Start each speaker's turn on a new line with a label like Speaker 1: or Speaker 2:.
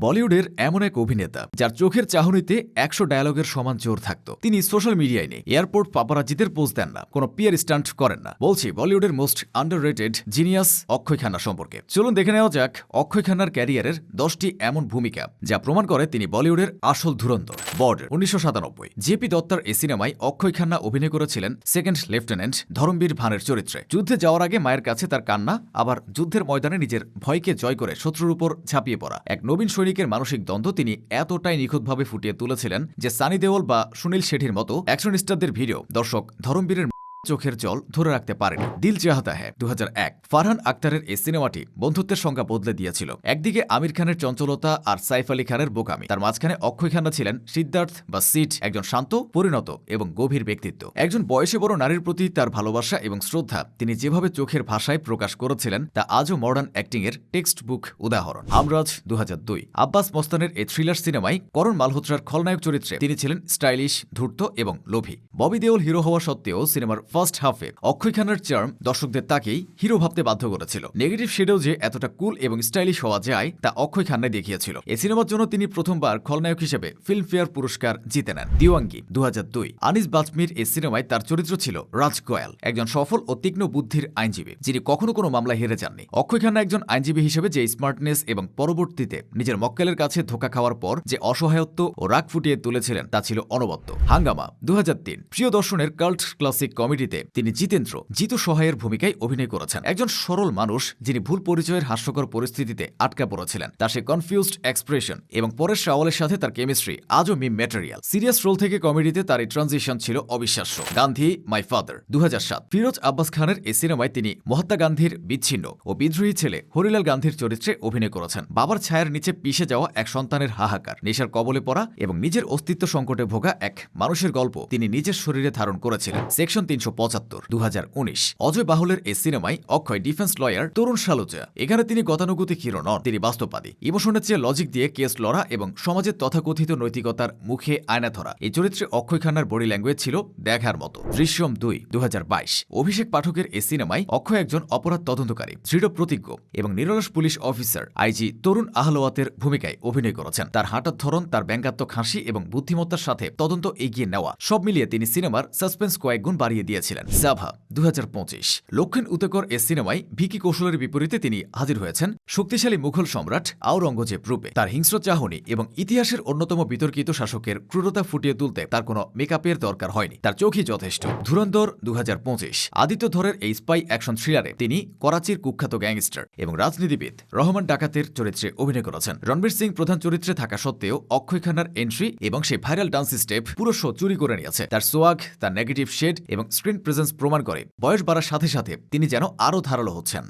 Speaker 1: বলিউডের এমন এক অভিনেতা যার চোখের চাহনিতে ১০০ ডায়ালগের সমান জোর থাকত। তিনি সোশ্যাল মিডিয়ায় নেই, এয়ারপোর্ট পাপারাজ্জিদের পোজ দেন না, কোনো পিয়ার স্টান্ট করেন না। বলছি বলিউডের মোস্ট আন্ডাররেটেড জিনিয়াস অক্ষয় খান্না সম্পর্কে। চলুন দেখে নেওয়া যাক অক্ষয় খান্নার ক্যারিয়ারের 10টি এমন ভূমিকা যা প্রমাণ করে তিনি বলিউডের আসল ধুরন্ধর। বর্ডার 1997। জেপি দত্তার এই সিনেমায় অক্ষয় খান্না অভিনয় করেছিলেন সেকেন্ড লেফটেন্যান্ট ধরমবীর ভানের চরিত্রে। যুদ্ধে যাওয়ার আগে মায়ের কাছে তার কান্না, আবার যুদ্ধের ময়দানে নিজের ভয়কে জয় করে শত্রুর উপর ঝাঁপিয়ে পড়া। এক নবীন সৈনিকের মানসিক দ্বন্দ্ব তিনি এতটাই নিখুঁতভাবে ফুটিয়ে তুলেছিলেন যে সানি দেওল বা সুনীল শেঠির মতো অ্যাকশন স্টারদের ভিডিও দর্শক ধরমবীরের চোখের জল ধরে রাখতে পারেনি। দিল চাহতা হ্যায় 2001। ফারহান আক্তারের এই সিনেমাটি বন্ধুত্বের সংজ্ঞা বদলে দিয়েছিল। একদিকে আমির খানের চঞ্চলতা আর সাইফ আলী খানের বোকামি, তার মাঝখানে অক্ষয় খান্না ছিলেন সিদ্ধার্থ বা সিড, একজন শান্ত, পরিণত এবং গভীর ব্যক্তিত্ব। একজন বয়সে বড় নারীর প্রতি তার ভালোবাসা এবং শ্রদ্ধা তিনি যেভাবে চোখের ভাষায় প্রকাশ করেছিলেন তা আজও মডার্ন অ্যাক্টিং এর টেক্সট বুক উদাহরণ। আমরাজ 2002। আব্বাস মস্তানের এই থ্রিলার সিনেমায় করণ মালহোত্রার খলনায়ক চরিত্রে তিনি ছিলেন স্টাইলিশ, ধূর্ত এবং লোভী। ববি দেওল হিরো হওয়া সত্ত্বেও সিনেমার ফার্স্ট হাফে অক্ষয় খান্নার চার্ম দর্শকদের তাকেই হিরো ভাবতে বাধ্য করেছিল। নেগেটিভ শেডেও যে এতটা কুল এবং স্টাইলিশ হওয়া যায় তা অক্ষয় খান্নাই দেখিয়েছিল। এই সিনেমার জন্য তিনি প্রথমবার খলনায়ক হিসেবে ফিল্মফেয়ার পুরস্কার জিতে নেন। দিওয়াঙ্গি 2002। আনিস বাজমির এই সিনেমায় তার চরিত্র ছিল রাজ গোয়াল, একজন সফল ও তীক্ষ্ণ বুদ্ধির আইনজীবী যিনি কখনো কোনো মামলায় হেরে যাননি। অক্ষয় খান্না একজন আইনজীবী হিসেবে যে স্মার্টনেস এবং পরবর্তীতে নিজের মক্কেলের কাছে ধোঁকা খাওয়ার পর যে অসহায়ত্ব ও রাগ ফুটিয়ে তুলেছিলেন তা ছিল অনবদ্য। হাঙ্গামা 2003। প্রিয় দর্শনের কাল্ট ক্লাসিক কমেডিতে তিনি জিতু সহায়ের ভূমিকায় অভিনয় করেছেন। একজন সরল মানুষ যিনি ভুল পরিচয়ের হাস্যকর পরিস্থিতিতে আটকা পড়েছিলেন। তার সে কনফিউজড এক্সপ্রেশন এবং পরেশ রাওয়ালের সাথে তার কেমিস্ট্রি আজও মিম ম্যাটেরিয়াল। সিরিয়াস রোল থেকে কমেডিতে তার এই ট্রানজিশন ছিল অবিশ্বাস্য। Gandhi my father 2007। ফিরোজ আব্বাস খানের এই সিনেমায় তিনি মহাত্মা গান্ধীর বিচ্ছিন্ন ও বিদ্রোহী ছেলে হরিলাল গান্ধীর চরিত্রে অভিনয় করেছেন। বাবার ছায়ার নিচে পিষে যাওয়া এক সন্তানের হাহাকার, নেশার কবলে পড়া এবং নিজের অস্তিত্ব সংকটে ভোগা এক মানুষের গল্প তিনি নিজের শরীরে ধারণ করেছিলেন। সেকশন 375 2019। অজয় বাহুলের এই সিনেমায় অক্ষয় ডিফেন্স লয়ার তরুণ সালুজা। এখানে তিনি গতানুগতিক হিরো নন, তিনি বাস্তববাদী। ইমোশনের চেয়ে লজিক দিয়ে কেস লড়া এবং সমাজের তথাকথিত নৈতিকতার মুখে আয়না ধরা। এই চরিত্রে অক্ষয় খান্নার বডি ল্যাঙ্গুয়েজ ছিল দেখার মতো। দৃশ্যম 2 2022। অভিষেক পাঠকের এই সিনেমায় অক্ষয় একজন অপরাধ তদন্তকারী, দৃঢ় প্রতিজ্ঞ এবং নিরলস পুলিশ অফিসার আইজি তরুণ আহলোয়াতের ভূমিকায় অভিনয় করেছেন। তার হাঁটার ধরন, তার ব্যঙ্গাত্মক হাসি এবং বুদ্ধিমত্তার সাথে তদন্ত এগিয়ে নেওয়া সব মিলিয়ে তিনি সিনেমার সাসপেন্স কয়েকগুণ বাড়িয়ে দিয়েছিলেন। সাভা 2025। লক্ষণ উতেকর এ সিনেমায় ভিকি কৌশলের বিপরীতে তিনি হাজির হয়েছেন শক্তিশালী মুঘল সম্রাট আওরঙ্গজেব রূপে। তার হিংস্র চাহনি এবং ইতিহাসের অন্যতম বিতর্কিত শাসকের ক্রূরতা ফুটিয়ে তুলতে তার কোনো মেকআপের দরকার হয়নি, তার চোখই যথেষ্ট। ধুরন্ধর 2025। আদিত্য ধরের এই স্পাই অ্যাকশন থ্রিলারে তিনি করাচির কুখ্যাত গ্যাংস্টার এবং রাজনীতিবিদ রহমান ডাকাতের চরিত্রে অভিনয় করেছেন। রণবীর সিং প্রধান চরিত্রে থাকা সত্ত্বেও অক্ষয় খান্নার এন্ট্রি এবং সেই ভাইরাল ডান্স স্টেপ পুরো শো চুরি করে নিয়েছে। তার সোয়াগ, তার নেগেটিভ শেড এবং স্ক্রিন প্রেজেন্স প্রমাণ করে বয়স বাড়ার সাথে সাথে তিনি যেন আরও ধারালো হচ্ছেন।